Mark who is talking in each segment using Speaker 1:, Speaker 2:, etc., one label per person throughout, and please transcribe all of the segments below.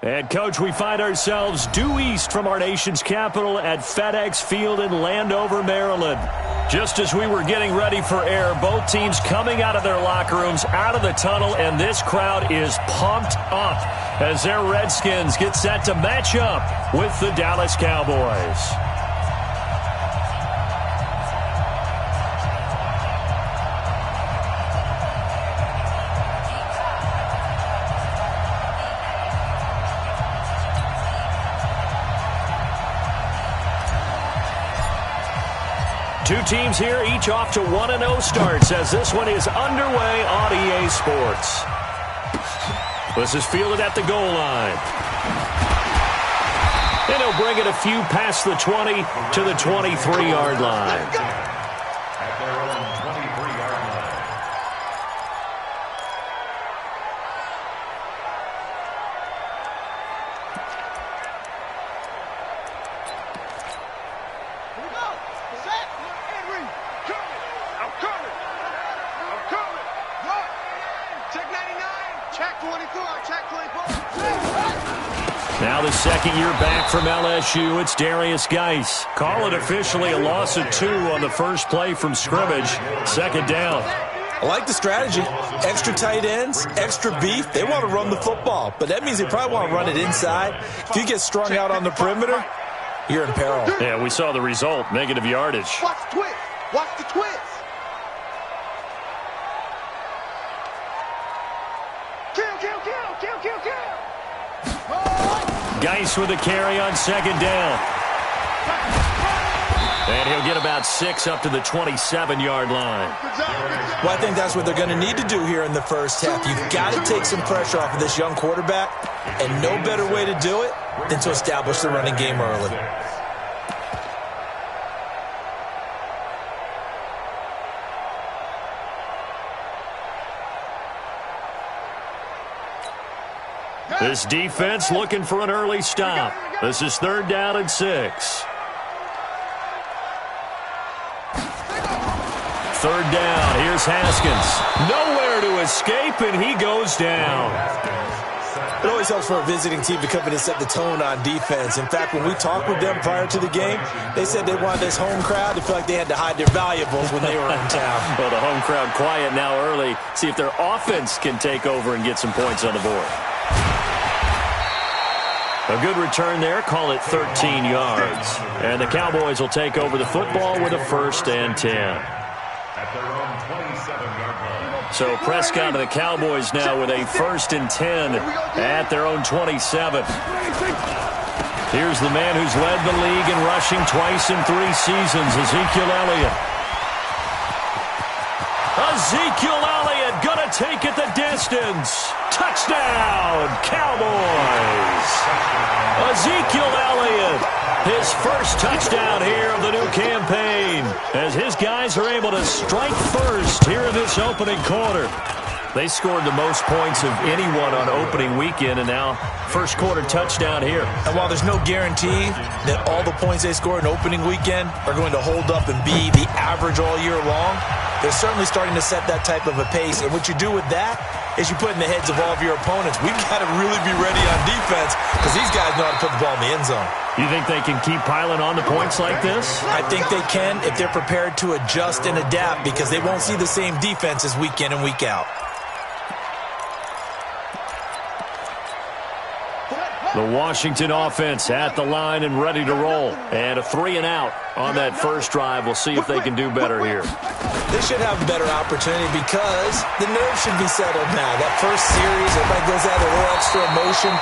Speaker 1: And, Coach, we find ourselves due east from our nation's capital at FedEx Field in Landover, Maryland. Just as we were getting ready for air, both teams coming out of their locker rooms, out of the tunnel, and this crowd is pumped up as their Redskins get set to match up with the Dallas Cowboys. Two teams here, each off to 1-0 starts as this one is underway on EA Sports. This is fielded at the goal line. And he'll bring it a few past the 20 to the 23-yard line.
Speaker 2: At their own 23-yard line.
Speaker 3: Here we go. Set. Henry. Coming. I'm coming. I'm coming. Look. Check 99. Check 24. Check 24.
Speaker 1: Now the second year back from LSU, it's Darius Geis. Call it officially a loss of 2 on the first play from scrimmage. Second down.
Speaker 4: I like the strategy. Extra tight ends, extra beef. They want to run the football, but that means they probably want to run it inside. If you get strung out on the perimeter, you're in peril.
Speaker 1: Yeah, we saw the result, negative yardage.
Speaker 3: Watch the twist. Watch the twist. Kill, kill, kill, kill, kill, kill.
Speaker 1: Geis with a carry on second down. And he'll get about 6 up to the 27-yard line.
Speaker 4: Well, I think that's what they're going to need to do here in the first half. You've got to take some pressure off of this young quarterback, and no better way to do it than to establish the running game early.
Speaker 1: This defense looking for an early stop. This is 3rd down and 6. 3rd down. Here's Haskins. Nowhere to escape, and he goes down.
Speaker 4: It always helps for a visiting team to come in and set the tone on defense. In fact, when we talked with them prior to the game, they said they wanted this home crowd to feel like they had to hide their valuables when they were in town.
Speaker 1: Well, the home crowd quiet now early. See if their offense can take over and get some points on the board. A good return there. Call it 13 yards. And the Cowboys will take over the football with a 1st and 10.
Speaker 2: At their own 27-yard line.
Speaker 1: So Prescott and the Cowboys now with a 1st and 10 at their own 27. Here's the man who's led the league in rushing twice in 3 seasons, Ezekiel Elliott. Ezekiel Elliott gonna take it the distance. Touchdown, Cowboys. Ezekiel Elliott, his first touchdown here of the new campaign, as his guys are able to strike first here in this opening quarter. They scored the most points of anyone on opening weekend, and now first quarter touchdown here.
Speaker 4: And while there's no guarantee that all the points they score in opening weekend are going to hold up and be the average all year long, they're certainly starting to set that type of a pace. And what you do with that is you put in the heads of all of your opponents, we've got to really be ready on defense because these guys know how to put the ball in the end zone.
Speaker 1: You think they can keep piling on the points like this?
Speaker 4: I think they can if they're prepared to adjust and adapt because they won't see the same defenses week in and week out.
Speaker 1: The Washington offense at the line and ready to roll. And a 3 and out on that first drive. We'll see if they can do better here.
Speaker 4: They should have a better opportunity because the nerves should be settled now. That first series, everybody goes out with a little extra emotion.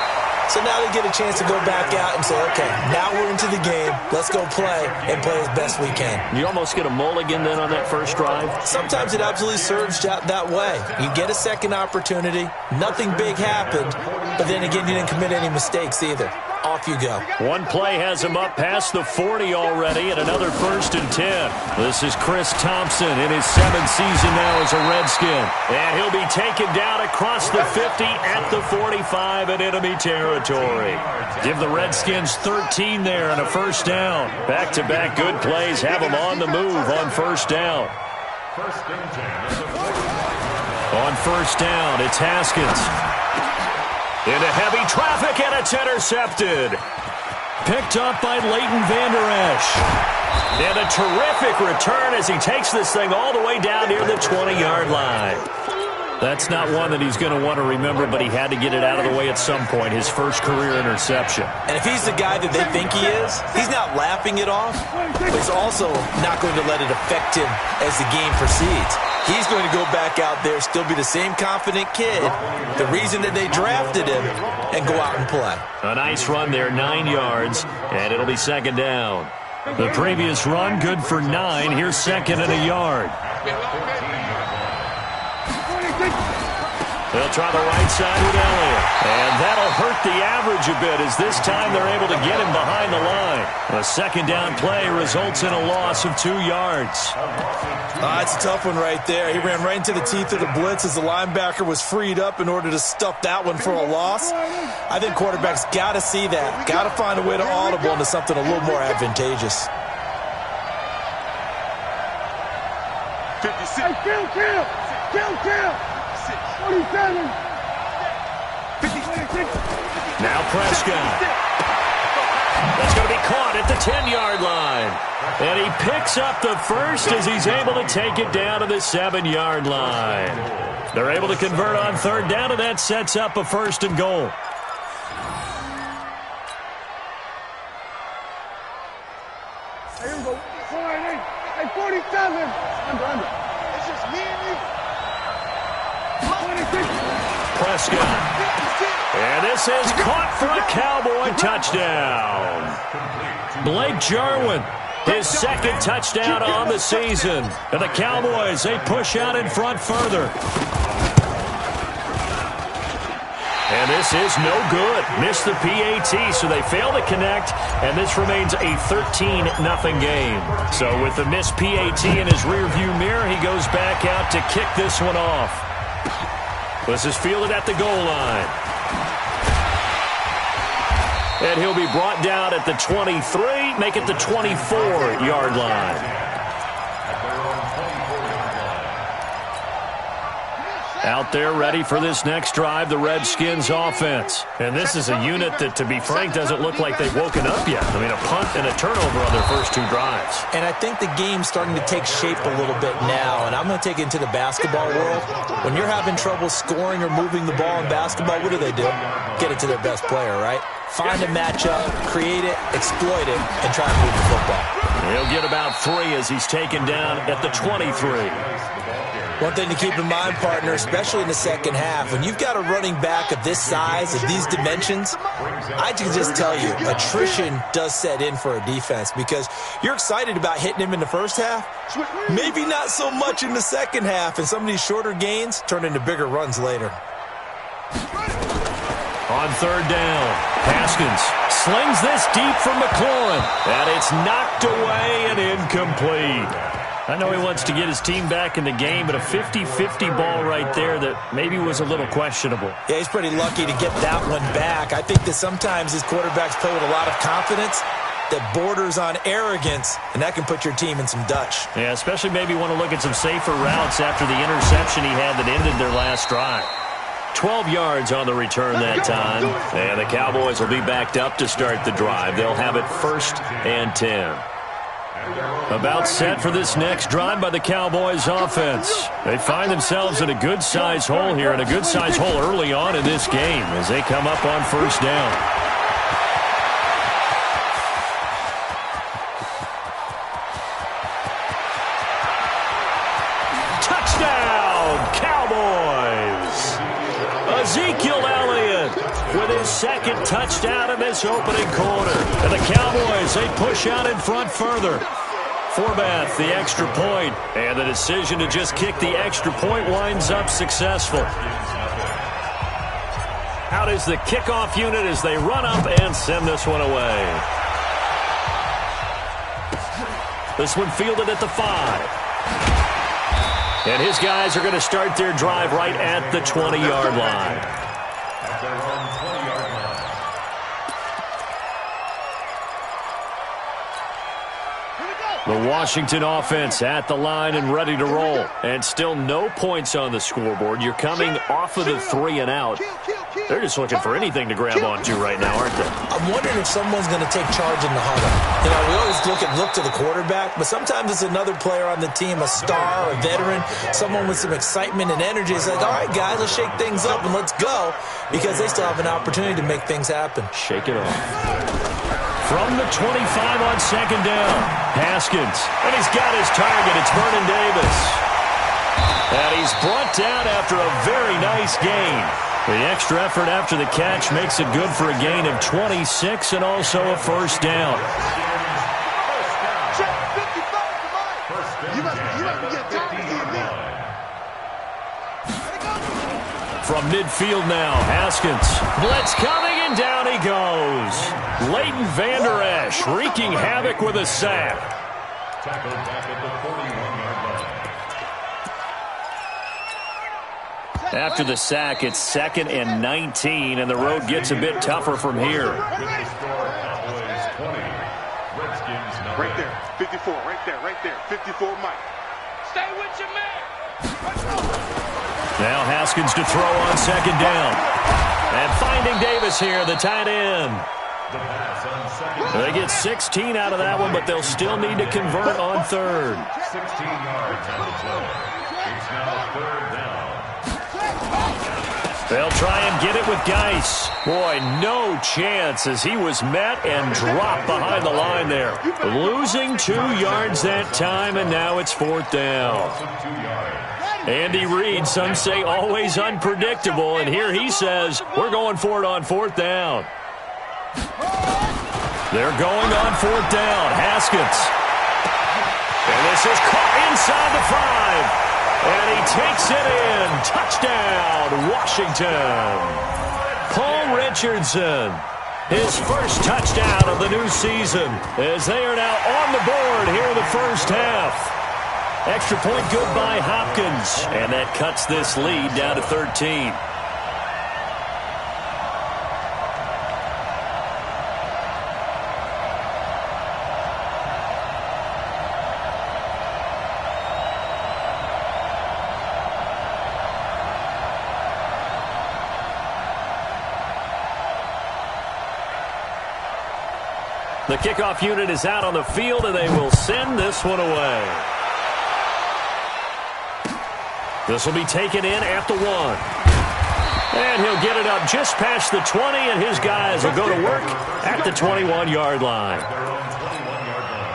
Speaker 4: So now they get a chance to go back out and say, okay, now we're into the game. Let's go play and play as best we can.
Speaker 1: You almost get a mulligan then on that first drive?
Speaker 4: Sometimes it absolutely serves out that way. You get a second opportunity. Nothing big happened. But then again, you didn't commit any mistakes either. Off you go.
Speaker 1: One play has him up past the 40 already and another 1st and 10. This is Chris Thompson in his 7th season now as a Redskin. And he'll be taken down across the 50 at the 45 in enemy territory. Give the Redskins 13 there and a 1st down. Back-to-back good plays have them on the move on 1st down.
Speaker 2: First and 10.
Speaker 1: On 1st down, it's Haskins. Into heavy traffic, and it's intercepted. Picked up by Leighton Vander Esch. And a terrific return as he takes this thing all the way down near the 20-yard line. That's not one that he's going to want to remember, but he had to get it out of the way at some point, his first career interception.
Speaker 4: And if he's the guy that they think he is, he's not laughing it off, but he's also not going to let it affect him as the game proceeds. He's going to go back out there, still be the same confident kid, the reason that they drafted him, and go out and play.
Speaker 1: A nice run there, 9 yards, and it'll be second down. The previous run, good for 9. Here's second and a yard. They'll try the right side with Elliott. And that'll hurt the average a bit as this time they're able to get him behind the line. A second down play results in a loss of 2 yards.
Speaker 4: It's a tough one right there. He ran right into the teeth of the blitz as the linebacker was freed up in order to stuff that one for a loss. I think quarterbacks got to see that. Got to find a way to audible into something a little more advantageous.
Speaker 3: 56. Kill. 47.
Speaker 1: Now Prescott. That's going to be caught at the 10-yard line. And he picks up the first as he's able to take it down to the 7-yard line. They're able to convert on third down, and that sets up a first and goal.
Speaker 3: Here we go. 47. Under. It's just me and you. 26.
Speaker 1: Prescott. And this is caught for a Cowboy touchdown. Blake Jarwin, his second touchdown on the season. And the Cowboys, they push out in front further. And this is no good. Missed the PAT, so they fail to connect, and this remains a 13-0 game. So with the missed PAT in his rearview mirror, he goes back out to kick this one off. This is fielded at the goal line. And he'll be brought down at the 23, make it the 24-yard line. Out there ready for this next drive, the Redskins offense. And this is a unit that, to be frank, doesn't look like they've woken up yet. I mean, a punt and a turnover on their first 2 drives.
Speaker 4: And I think the game's starting to take shape a little bit now, and I'm going to take it into the basketball world. When you're having trouble scoring or moving the ball in basketball, what do? Get it to their best player, right? Find a matchup, create it, exploit it, and try to move the football.
Speaker 1: He'll get about 3 as he's taken down at the 23.
Speaker 4: One thing to keep in mind, partner, especially in the second half, when you've got a running back of this size, of these dimensions, I can just tell you, attrition does set in for a defense because you're excited about hitting him in the first half, maybe not so much in the second half, and some of these shorter gains turn into bigger runs later.
Speaker 1: On third down, Haskins slings this deep from McLaurin, and it's knocked away and incomplete. I know he wants to get his team back in the game, but a 50-50 ball right there that maybe was a little questionable.
Speaker 4: Yeah, he's pretty lucky to get that one back. I think that sometimes his quarterbacks play with a lot of confidence that borders on arrogance, and that can put your team in some Dutch.
Speaker 1: Yeah, especially maybe want to look at some safer routes after the interception he had that ended their last drive. 12 yards on the return that time, and the Cowboys will be backed up to start the drive. They'll have it 1st and 10. About set for this next drive by the Cowboys offense. They find themselves in a good-sized hole here, and a good-sized hole early on in this game as they come up on first down. Touchdown, Cowboys! Ezekiel Elliott with his second touchdown in this opening quarter. And the Cowboys, they push out in front further. Forbath, the extra point, and the decision to just kick the extra point winds up successful. Out is the kickoff unit as they run up and send this one away. This one fielded at the 5. And his guys are going to start their drive right at the 20-yard line. The Washington offense at the line and ready to roll. And still no points on the scoreboard. You're coming off of the 3 and out. They're just looking for anything to grab onto right now, aren't they?
Speaker 4: I'm wondering if someone's going to take charge in the huddle. You know, we always look to the quarterback, but sometimes it's another player on the team, a star, a veteran, someone with some excitement and energy. It's like, all right, guys, let's shake things up and let's go, because they still have an opportunity to make things happen.
Speaker 1: Shake it off. From the 25 on second down, Haskins. And he's got his target. It's Vernon Davis. And he's brought down after a very nice gain. The extra effort after the catch makes it good for a gain of 26 and also a first down. From midfield now, Haskins. Blitz coming, and down he goes. Leighton Vander Esch wreaking havoc with a sack.
Speaker 2: Tackled back at the 41-yard line.
Speaker 1: After the sack, it's 2nd and 19, and the road gets a bit tougher from here.
Speaker 2: With the score, Cowboys 20, Redskins 9.
Speaker 3: Right there, 54, right there, 54, Mike. Stay with your man.
Speaker 1: Now Haskins to throw on second down. And finding Davis here, the tight end.
Speaker 2: The pass on second.
Speaker 1: They get 16 out of that one, but they'll still need to convert on third.
Speaker 2: 16 yards on the play. It's now 3rd down.
Speaker 1: They'll try and get it with Geis. Boy, no chance as he was met and dropped behind the line there. Losing 2 yards that time, and now it's 4th down.
Speaker 2: 2 yards.
Speaker 1: Andy Reid, some say always unpredictable, and here he says, we're going for it on 4th down. They're going on 4th down. Haskins. And this is caught inside the 5. And he takes it in. Touchdown, Washington. Paul Richardson, his first touchdown of the new season, as they are now on the board here in the first half. Extra point good by Hopkins, and that cuts this lead down to 13. The kickoff unit is out on the field, and they will send this one away. This will be taken in at the 1. And he'll get it up just past the 20, and his guys will go to work at the 21-yard line.
Speaker 2: Their own 21-yard line.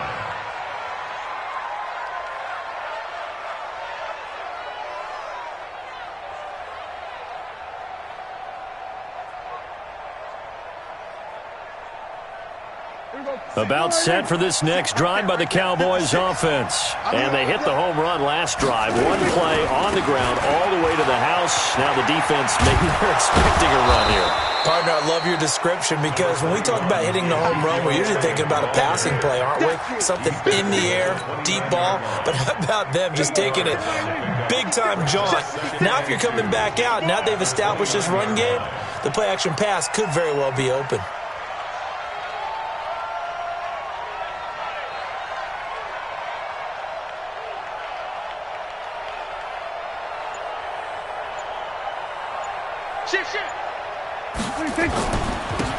Speaker 1: About set for this next drive by the Cowboys offense. And they hit the home run last drive. One play on the ground all the way to the house. Now the defense, maybe they're expecting a run here.
Speaker 4: Partner, I love your description, because when we talk about hitting the home run, we're usually thinking about a passing play, aren't we? Something in the air, deep ball. But how about them just taking it big-time jaunt? Now if you're coming back out, now they've established this run game, the play-action pass could very well be open.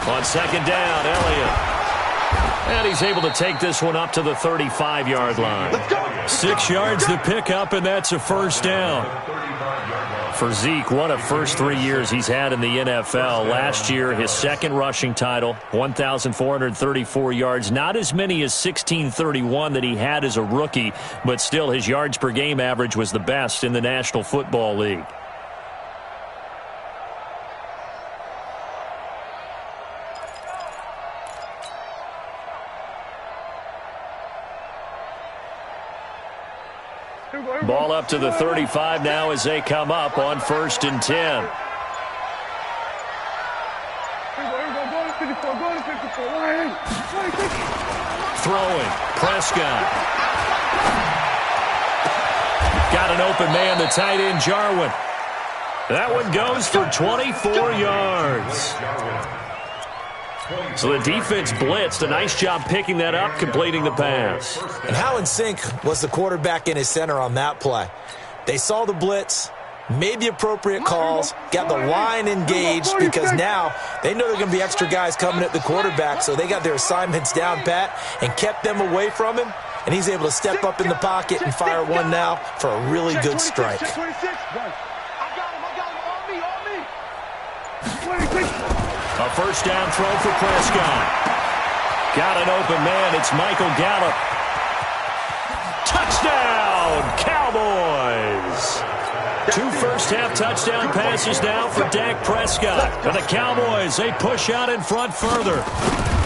Speaker 1: On second down, Elliott. And he's able to take this one up to the 35-yard line. 6 yards to pick up, and that's a first down. For Zeke, what a first 3 years he's had in the NFL. Last year, his second rushing title, 1,434 yards. Not as many as 1,631 that he had as a rookie, but still his yards per game average was the best in the National Football League. Ball up to the 35 now as they come up on 1st and 10. Throwing. Prescott. Got an open man, the tight end, Jarwin. That one goes for 24 yards. So the defense blitzed. A nice job picking that up, completing the pass.
Speaker 4: And how in sync was the quarterback and his center on that play? They saw the blitz, made the appropriate calls, got the line engaged, because now they know there are going to be extra guys coming at the quarterback, so they got their assignments down pat and kept them away from him, and he's able to step up in the pocket and fire one now for a really good strike.
Speaker 1: A first down throw for Prescott. Got an open man. It's Michael Gallup. Touchdown, Cowboys! 2 first-half touchdown passes now for Dak Prescott. And the Cowboys, they push out in front further.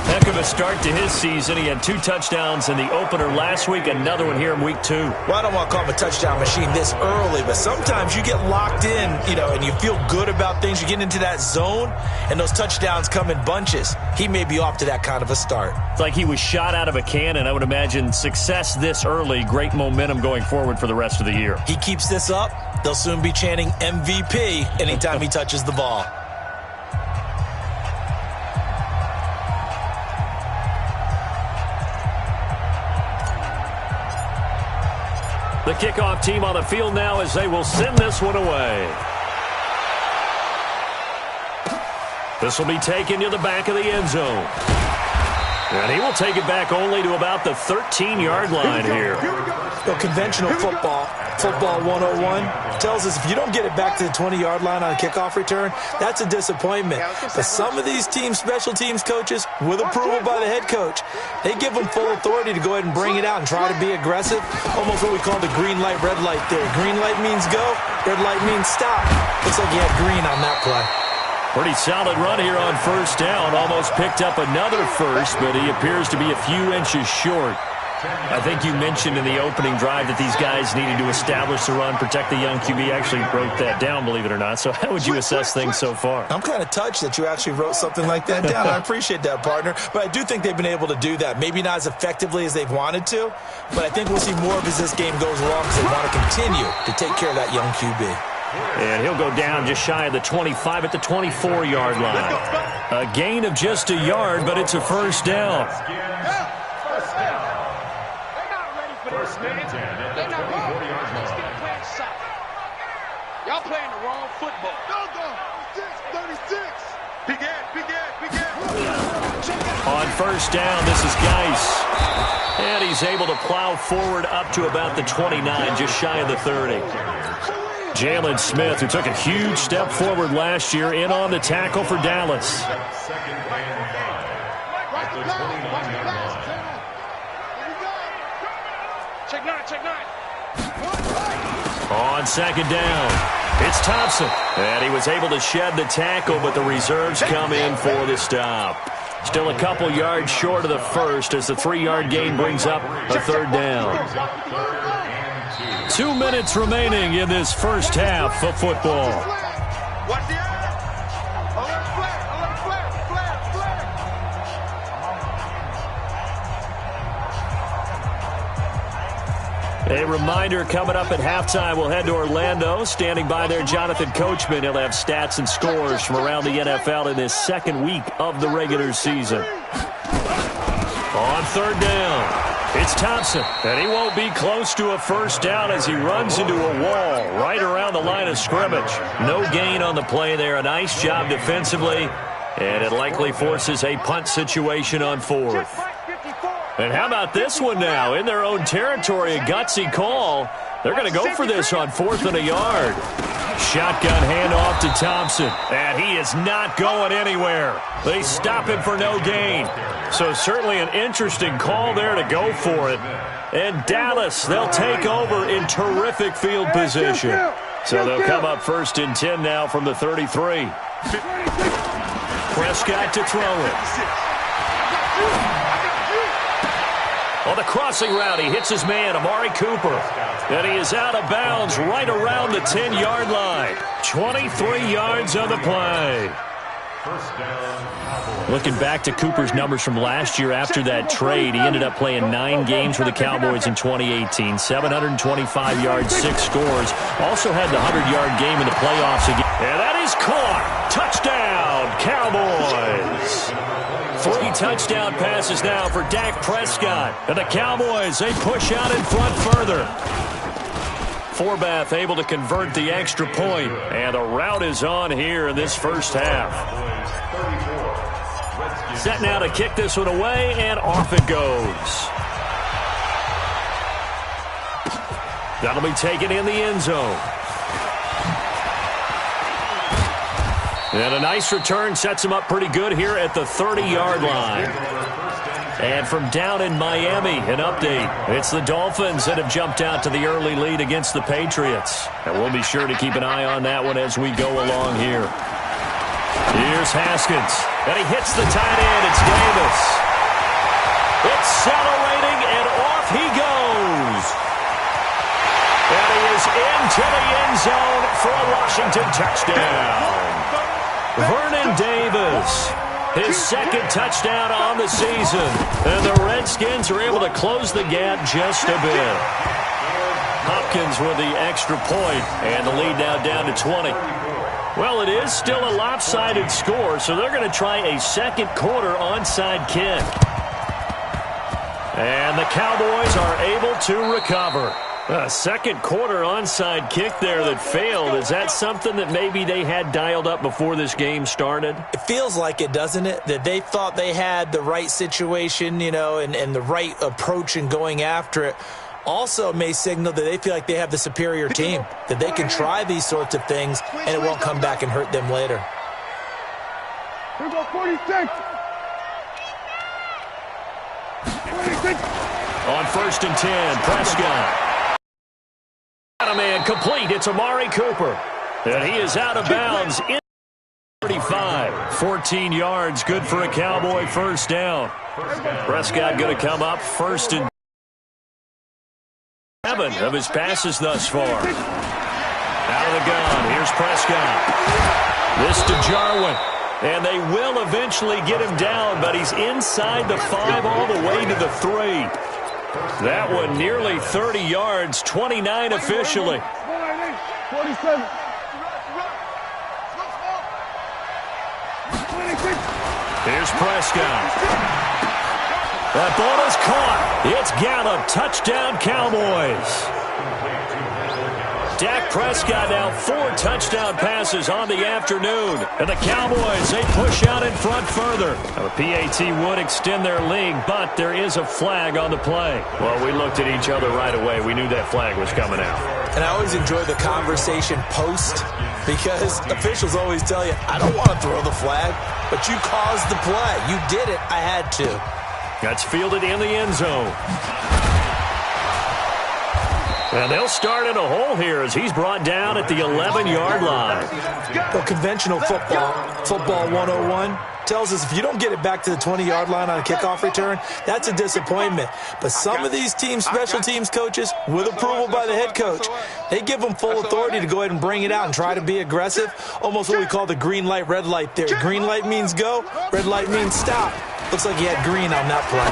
Speaker 1: Heck of a start to his season. He had 2 touchdowns in the opener last week, another one here in week 2.
Speaker 4: Well, I don't want to call him a touchdown machine this early, but sometimes you get locked in, and you feel good about things. You get into that zone, and those touchdowns come in bunches. He may be off to that kind of a start.
Speaker 1: It's like he was shot out of a cannon. I would imagine success this early, great momentum going forward for the rest of the year.
Speaker 4: He keeps this up, they'll soon be chanting MVP anytime he touches the ball.
Speaker 1: The kickoff team on the field now as they will send this one away. This will be taken to the back of the end zone. And he will take it back only to about the 13-yard line here.
Speaker 4: Conventional football 101, tells us if you don't get it back to the 20-yard line on a kickoff return, that's a disappointment. But some of these teams, special teams coaches, with approval by the head coach, they give them full authority to go ahead and bring it out and try to be aggressive. Almost what we call the green light, red light theory. Green light means go, red light means stop. Looks like he had green on that play.
Speaker 1: Pretty solid run here on first down. Almost picked up another first, but he appears to be a few inches short. I think you mentioned in the opening drive that these guys needed to establish the run, protect the young QB. Actually wrote that down, believe it or not. So how would you assess things so far?
Speaker 4: I'm kind of touched that you actually wrote something like that down. I appreciate that, partner. But I do think they've been able to do that. Maybe not as effectively as they've wanted to, but I think we'll see more of as this game goes along because they want to continue to take care of that young QB.
Speaker 1: And he'll go down just shy of the 25 at the 24-yard line. A gain of just a yard, but it's a first down.
Speaker 3: Y'all playing the wrong football. No, 36.
Speaker 1: On first down, this is Geis. And he's able to plow forward up to about the 29, just shy of the 30. Jalen Smith, who took a huge step forward last year, in on the tackle for Dallas.
Speaker 3: Check nine.
Speaker 1: On second down, it's Thompson. And he was able to shed the tackle, but the reserves come in for the stop. Still a couple yards short of the first as the 3-yard gain brings up a third down. 2 minutes remaining in this first half of football.
Speaker 3: Watch the eye. Alert flare.
Speaker 1: A reminder, coming up at halftime, we'll head to Orlando. Standing by there, Jonathan Coachman. He'll have stats and scores from around the NFL in this second week of the regular season. On third down, it's Thompson, and he won't be close to a first down as he runs into a wall right around the line of scrimmage. No gain on the play there. A nice job defensively, and it likely forces a punt situation on fourth. And how about this one now? In their own territory, a gutsy call. They're going to go for this on 4th and a yard. Shotgun handoff to Thompson, and he is not going anywhere. They stop him for no gain. So certainly an interesting call there to go for it. And Dallas, they'll take over in terrific field position. So they'll come up 1st and 10 now from the 33. Prescott to throw it. On the crossing route, he hits his man, Amari Cooper. And he is out of bounds right around the 10-yard line. 23 yards on the play. Looking back to Cooper's numbers from last year after that trade, he ended up playing 9 games for the Cowboys in 2018. 725 yards, 6 scores. Also had the 100-yard game in the playoffs again. And that is caught. Touchdown, Cowboys. 3 touchdown passes now for Dak Prescott. And the Cowboys, they push out in front further. Forbath able to convert the extra point. And a rout is on here in this first half. Set now to kick this one away, and off it goes. That'll be taken in the end zone. And a nice return sets him up pretty good here at the 30-yard line. And from down in Miami, an update. It's the Dolphins that have jumped out to the early lead against the Patriots. And we'll be sure to keep an eye on that one as we go along here. Here's Haskins. And he hits the tight end. It's Davis. Accelerating, and off he goes. And he is into the end zone for a Washington touchdown. Vernon Davis, his second touchdown on the season. And the Redskins are able to close the gap just a bit. Hopkins with the extra point, and the lead now down to 20. Well, it is still a lopsided score, so they're going to try a second quarter onside kick. And the Cowboys are able to recover. A second quarter onside kick there that failed. Is that something that maybe they had dialed up before this game started?
Speaker 4: It feels like it, doesn't it? That they thought they had the right situation, you know, and the right approach in going after it. Also may signal that they feel like they have the superior team, that they can try these sorts of things and it won't come back and hurt them later.
Speaker 3: Here we go, 46. 46.
Speaker 1: On 1st and 10, Prescott. A man complete. It's Amari Cooper. And he is out of bounds in 35. 14 yards, good for a Cowboy first down. Prescott going to come up 1st and 7 of his passes thus far. Out of the gun. Here's Prescott. This to Jarwin. And they will eventually get him down, but he's inside the 5 all the way to the 3. That one nearly 30 yards, 29 officially.
Speaker 3: 47.
Speaker 1: Here's Prescott. That ball is caught. It's Gallup. Touchdown, Cowboys. Dak Prescott now 4 touchdown passes on the afternoon. And the Cowboys, they push out in front further. Now, the PAT would extend their lead, but there is a flag on the play. Well, we looked at each other right away. We knew that flag was coming out.
Speaker 4: And I always enjoy the conversation post because officials always tell you, I don't want to throw the flag, but you caused the play. You did it. I had to.
Speaker 1: That's fielded in the end zone. And they'll start in a hole here as he's brought down at the 11-yard line.
Speaker 4: Well, conventional football 101, tells us if you don't get it back to the 20-yard line on a kickoff return, that's a disappointment. But some of these teams, special teams coaches, with approval by the head coach, they give them full authority to go ahead and bring it out and try to be aggressive. Almost what we call the green light, red light there. Green light means go, red light means stop. Looks like he had green on that play.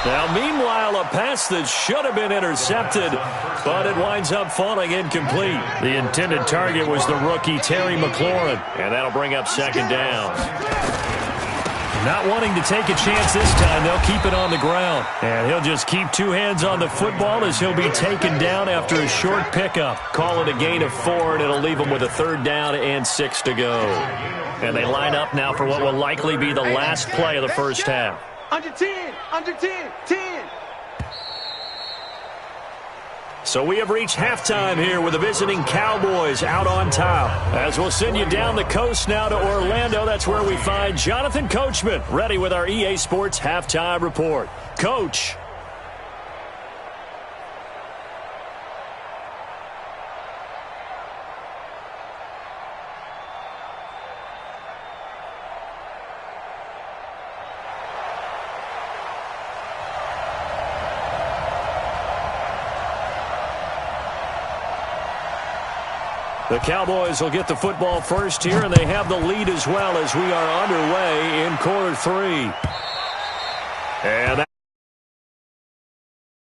Speaker 1: Now, meanwhile, a pass that should have been intercepted, but it winds up falling incomplete. The intended target was the rookie Terry McLaurin, and that'll bring up 2nd down. Not wanting to take a chance this time, they'll keep it on the ground. And he'll just keep 2 hands on the football as he'll be taken down after a short pickup. Call it a gain of 4, and it'll leave him with a 3rd down and 6 to go. And they line up now for what will likely be the last play of the first half.
Speaker 3: Under 10, under 10, 10.
Speaker 1: So we have reached halftime here with the visiting Cowboys out on top. As we'll send you down the coast now to Orlando, that's where we find Jonathan Coachman ready with our EA Sports Halftime Report. Coach. The Cowboys will get the football first here, and they have the lead as well as we are underway in quarter 3. And